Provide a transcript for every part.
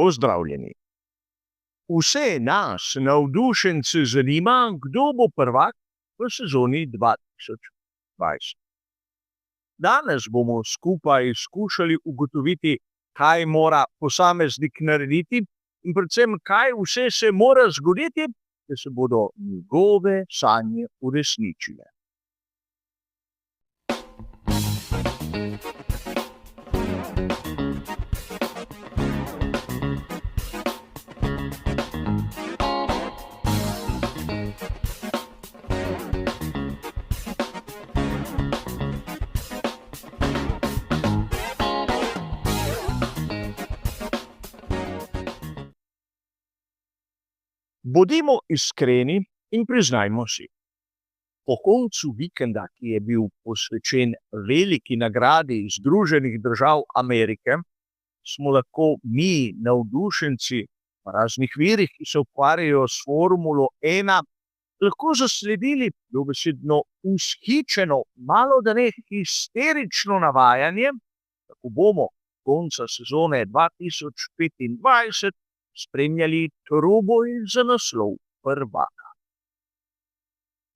Pozdravljeni. Vse nas, navdušence, zanima, kdo bo prvak v sezoni 2020. Danes bomo skupaj skušali ugotoviti, kaj mora posameznik narediti in predvsem, kaj vse se mora zgoditi, da se bodo njegove sanje uresničile. Bodimo iskreni in priznajmo si. Po koncu vikenda, ki je bil posvečen veliki nagradi Združenih držav Amerike, smo lahko mi, navdušenci v raznih virih, ki se ukvarjajo s Formulo 1, lahko zasledili dobesedno vzhičeno, malodane histerično navajanje, kako bomo konca sezone 2025 spremljali troboj za naslov prvaka.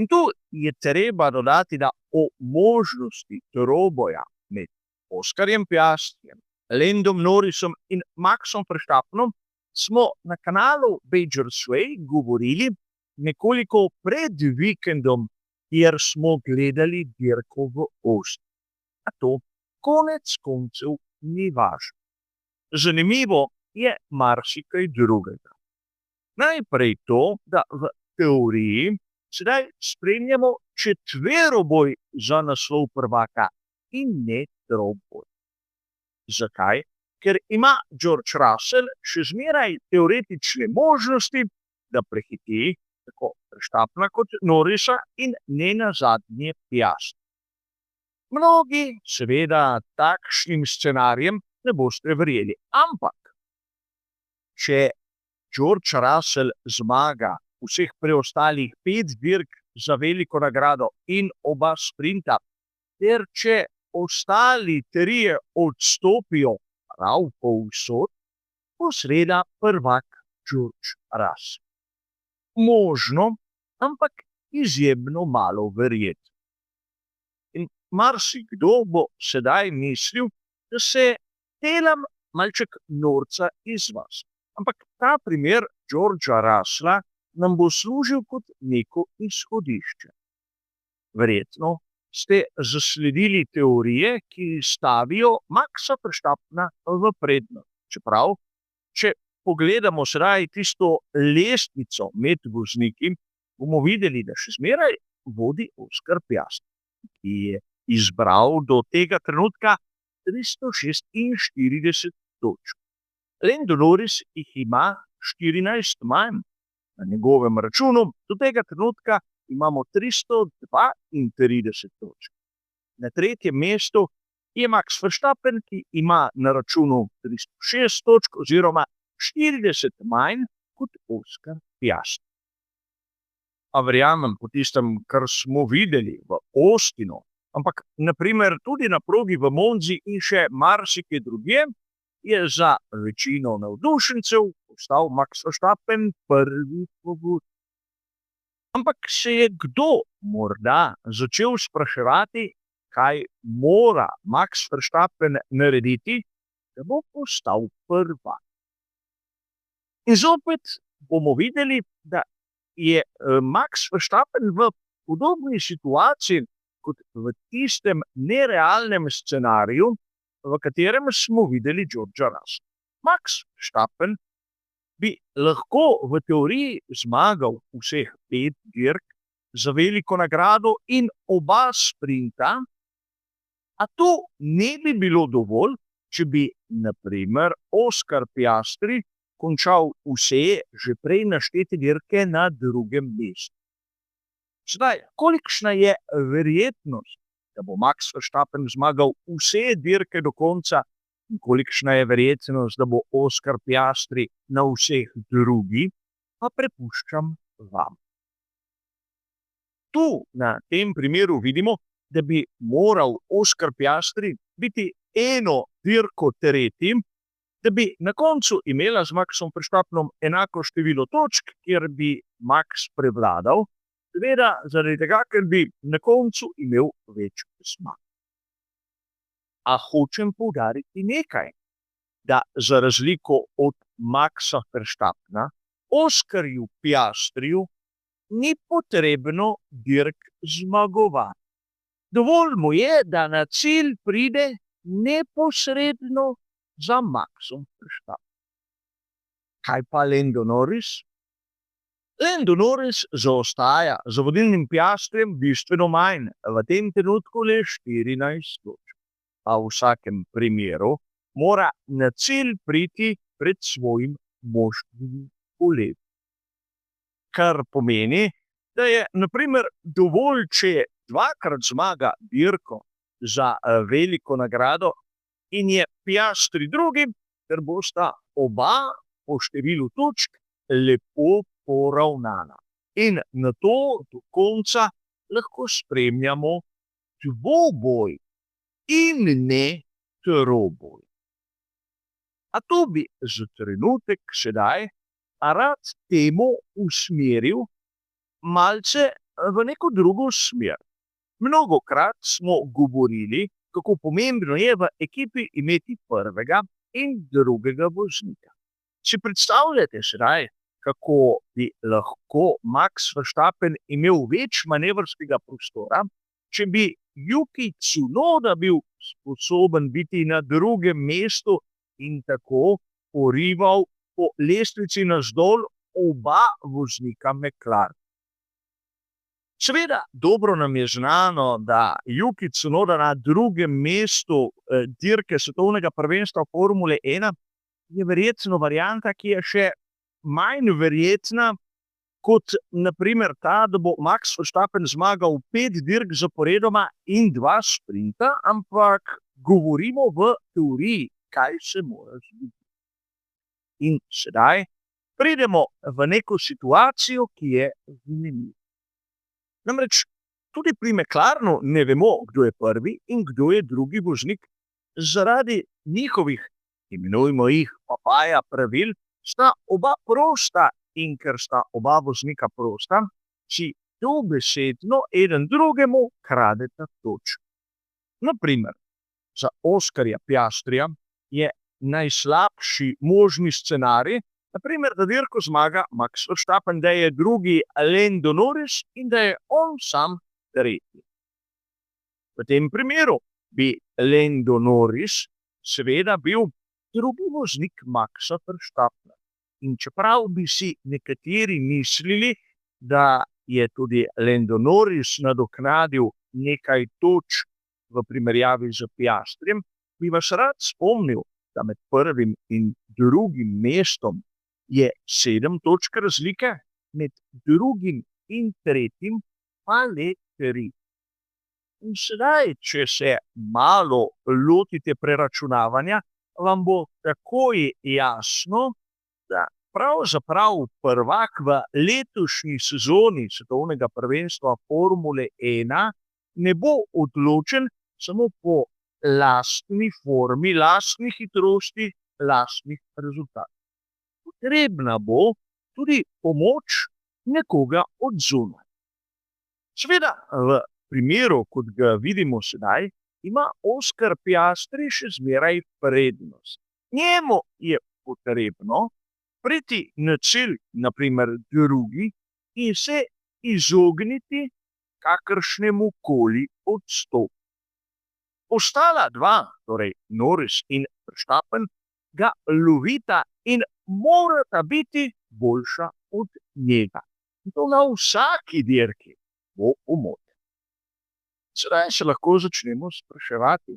In tu je treba dodati, da o možnosti troboja med Oskarjem Piastrijem, Landom Norrisom in Maxom Verstappenom smo na kanalu Bajers Way govorili nekoliko pred vikendom, kjer smo gledali dirko v Avstriji. A to konec koncev ni važno. Zanimivo je marsikaj drugega. Najprej to, da v teoriji sedaj spremljamo četveroboj za naslov prvaka in ne troboj. Zakaj? Ker ima George Russell še zmeraj teoretične možnosti, da prehiti tako Verstappena kot Norrisa in nenazadnje Piastri. Mnogi seveda takšnim scenarijem ne boste verjeli, ampak če George Russell zmaga vseh preostalih 5 dirk za veliko nagrado in oba sprinta, ter če ostali trije odstopijo prav povsod, bo seveda prvak George Russell. Možno, ampak izjemno malo verjetno. In marsikdo bo sedaj mislil, da se delam malček norca iz vas. Ampak ta primer Georgea Russella nam bo služil kot neko izhodišče. Verjetno ste zasledili teorije, ki stavijo Maxa Verstappena v prednost. Čeprav, če pogledamo sedaj tisto lestvico med vozniki, bomo videli, da še zmeraj vodi Oscar Piastri, ki je izbral do tega trenutka 346 točk. Lando Norris jih ima 14 manj. Na njegovem računu do tega trenutka imamo 332 točk. Na tretjem mestu je Max Verstappen, ki ima na računu 306 točk oziroma 40 manj kot Oscar Piastri. A verjamem po tistem, kar smo videli v Austinu, ampak naprimer tudi na progi v Monzi in še marsikje drugje, je za večino navdušencev postal Max Verstappen prvi favorit. Ampak se je kdo morda začel spraševati, kaj mora Max Verstappen narediti, da bo postal prvak. In zopet bomo videli, da je Max Verstappen v podobni situaciji kot v tistem nerealnem scenariju, v katerem smo videli Georgea Russella. Max Verstappen bi lahko v teoriji zmagal vseh 5 dirk za veliko nagrado in oba sprinta, a to ne bi bilo dovolj, če bi, na primer, Oscar Piastri končal vse že prej naštete dirke na drugem mestu. Sedaj, kolikšna je verjetnost, da bo Max Verstappen zmagal vse dirke do konca, in kolikšna je verjetnost, da bo Oscar Piastri na vseh drugih, pa prepuščam vam. Tu na tem primeru vidimo, da bi moral Oscar Piastri biti eno dirko tretji, da bi na koncu imela z Maxom Verstappenom enako število točk, kjer bi Max prevladal, seveda zaradi tega, ker bi na koncu imel več zmag. A hočem poudariti nekaj, da za razliko od Maxa Verstappena, Oskarju Piastriju ni potrebno dirk zmagovati. Dovolj mu je, da na cilj pride neposredno za Maxom Verstappenom. Kaj pa Lando Norris? Lando Norris zaostaja za vodilnim Piastrijem bistveno manj, v tem trenutku le 14 točk. A v vsakem primeru mora na cilj priti pred svojim moštvenim kolegom. Kar pomeni, da je na primer dovolj, če dvakrat zmaga dirko za veliko nagrado in je Piastri drugi, ker bosta oba po številu točk lepo poravnana. In na to do konca lahko spremljamo dvoboj in ne troboj. A to bi za trenutek sedaj rad temo usmeril malce v neko drugo smer. Mnogokrat smo govorili, kako pomembno je v ekipi imeti prvega in drugega voznika. Si predstavljate sedaj, kako bi lahko Max Verstappen imel več manevrskega prostora, če bi Yuki Tsunoda bil sposoben biti na drugem mestu in tako porival po lestvici navzdol oba voznika McLaren. Seveda, dobro nam je znano, da Yuki Tsunoda na drugem mestu dirke svetovnega prvenstva Formule 1 je verjetno varianta, ki je še manj verjetna kot na primer ta, da bo Max Verstappen zmagal 5 dirk zaporedoma in 2 sprinta, ampak govorimo v teoriji, kaj se mora zgoditi. In sedaj pridemo v neko situacijo, ki je zanimiva. Namreč tudi pri McLarenu ne vemo, kdo je prvi in kdo je drugi voznik. Zaradi njihovih, imenujmo jih papaja pravil, sta oba prosta in ker sta oba voznika prosta, si dobesedno eden drugemu kradeta točk. Na primer, za Oskarja Piastrija je najslabši možni scenarij, na primer, da dirko zmaga Max Verstappen, da je drugi Lando Norris in da je on sam tretji. V tem primeru bi Lando Norris seveda bil drugi voznik Maxa Verstappena. In čeprav bi si nekateri mislili, da je tudi Lando Norris nadoknadil nekaj točk v primerjavi z Piastrijem, bi vas rad spomnil, da med prvim in drugim mestom je 7 točk razlike, med drugim in tretjim pa le 3. In sedaj, če se malo lotite preračunavanja, vam bo takoj jasno, da pravzaprav prvak v letošnji sezoni svetovnega prvenstva Formule 1 ne bo odločen samo po lastni formi, lastni hitrosti, lastnih rezultatov. Potrebna bo tudi pomoč nekoga od zunaj. Seveda, v primeru, kot ga vidimo sedaj, ima Oskar Piastri še zmeraj prednost. Njemu je potrebno priti na cilj, na primer drugi, in se izogniti kakršnemu koli odstopu. Ostala dva, torej Norris in Verstappen, ga lovita in morata biti boljša od njega. In to na vsaki dirki bo umoten. Sedaj se lahko začnemo spraševati,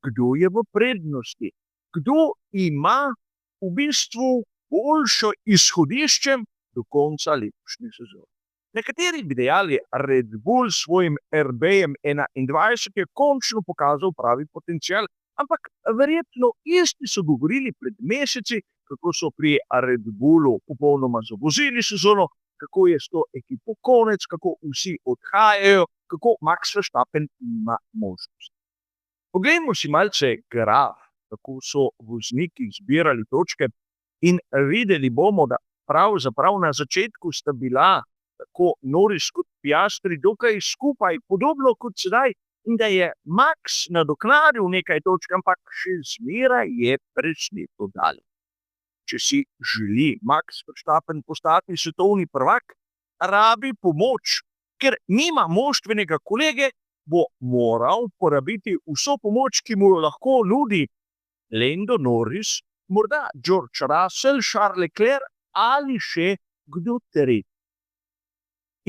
kdo je v prednosti, kdo ima v bistvu boljšo izhodišče do konca letošnje sezone. Nekateri bi dejali, Red Bull s svojim RB-jem 21 je končno pokazal pravi potencial, ampak verjetno isti so govorili pred meseci, kako so pri Red Bullu popolnoma zavozili sezono, kako je s to ekipo konec, kako vsi odhajajo, kako Max Verstappen ima možnost. Poglejmo si malce graf kako so vozniki zbirali točke, in videli bomo, da pravzaprav na začetku sta bila tako Norris kot Piastri dokaj skupaj, podobno kot sedaj, in da je Max nadoknadil nekaj točk, ampak še zmeraj je presneto dalje. Če si želi Max Verstappen postati svetovni prvak, rabi pomoč, ker nima moštvenega kolege, bo moral porabiti vso pomoč, ki mu jo lahko nudi Lando Norris, morda George Russell, Charles Leclerc ali še kdo tretji.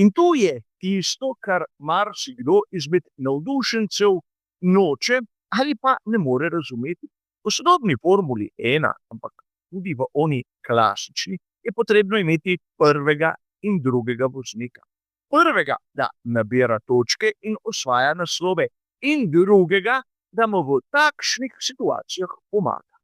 In to je tisto, kar marsikdo izmed navdušencev noče ali pa ne more razumeti. V sodobni Formuli 1, ampak tudi v oni klasični, je potrebno imeti prvega in drugega voznika. Prvega, da nabira točke in osvaja naslove, in drugega, da mu v takšnih situacijah pomaga.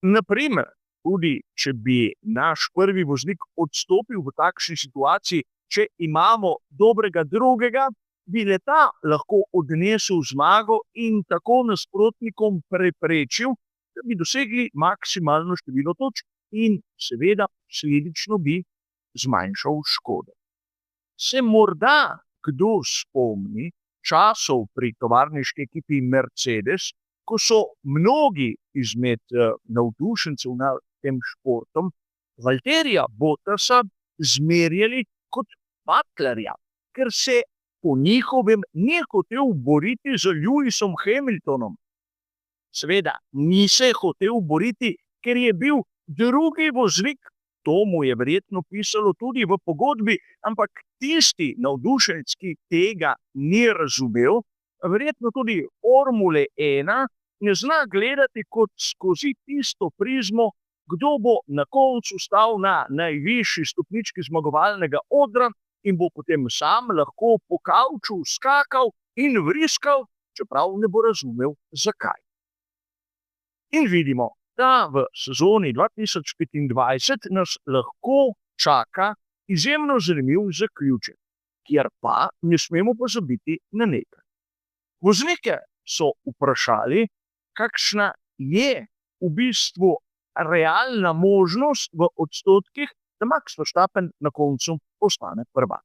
Naprimer, tudi če bi naš prvi voznik odstopil v takšni situaciji, če imamo dobrega drugega, bi le-ta lahko odnesel zmago in tako nasprotnikom preprečil, da bi dosegli maksimalno število točk in seveda posledično bi zmanjšal škodo. Se morda kdo spomni časov pri tovarniški ekipi Mercedes, ko so mnogi izmed navdušencev nad tem športom Valtterija Bottasa zmerjali kot Butlerja, ker se po njihovem ni hotel boriti z Lewisom Hamiltonom. Seveda, ni se hotel boriti, ker je bil drugi voznik, to mu je verjetno pisalo tudi v pogodbi, ampak tisti navdušenec, ki tega ni razumel, verjetno tudi Formule 1 ne zna gledati kot skozi tisto prizmo, kdo bo na koncu stal na najvišji stopnički zmagovalnega odra in bo potem sam lahko po kavču skakal in vriskal, čeprav ne bo razumel, zakaj. In vidimo, da v sezoni 2025 nas lahko čaka izjemno zanimiv zaključek, kjer pa ne smemo pozabiti na nekaj. Voznike so vprašali, kakšna je v bistvu realna možnost v odstotkih, da Max Verstappen na koncu postane prvak.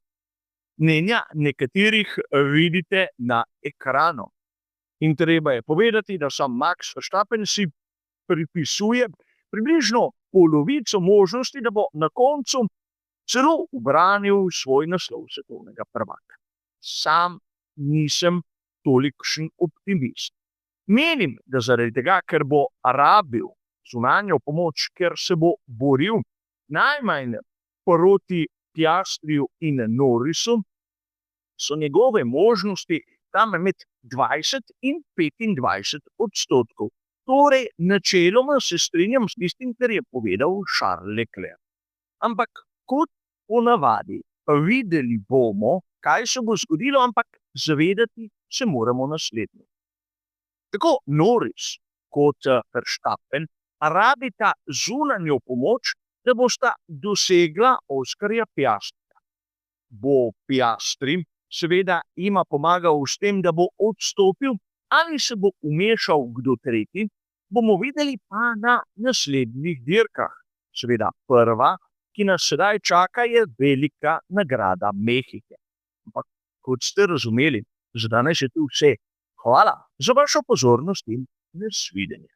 Mnenja nekaterih vidite na ekranu. In treba je povedati, da sam Max Verstappen si pripisuje približno polovico možnosti, da bo na koncu celo ubranil svoj naslov svetovnega prvaka. Sam nisem tolikšen optimist. Menim, da zaradi tega, ker bo rabil zunanjo pomoč, ker se bo boril najmanj proti Piastriju in Norrisu, so njegove možnosti tam med 20 in 25 odstotkov. Torej, načeloma se strinjam s tistim, kar je povedal Charles Leclerc. Ampak kot ponavadi, videli bomo, kaj se bo zgodilo, ampak zavedati se moramo naslednje. Tako Norris kot Verstappen rabita zunanjo pomoč, da bosta dosegla Oskarja Piastrija. Bo Piastri seveda jima pomagal s tem, da bo odstopil, ali se bo umešal kdo tretji, bomo videli pa na naslednjih dirkah. Seveda prva, ki nas sedaj čaka, je velika nagrada Mehike. Ampak kot ste razumeli, za danes je to vse. Hvala za vašo pozornost in nasvidenje.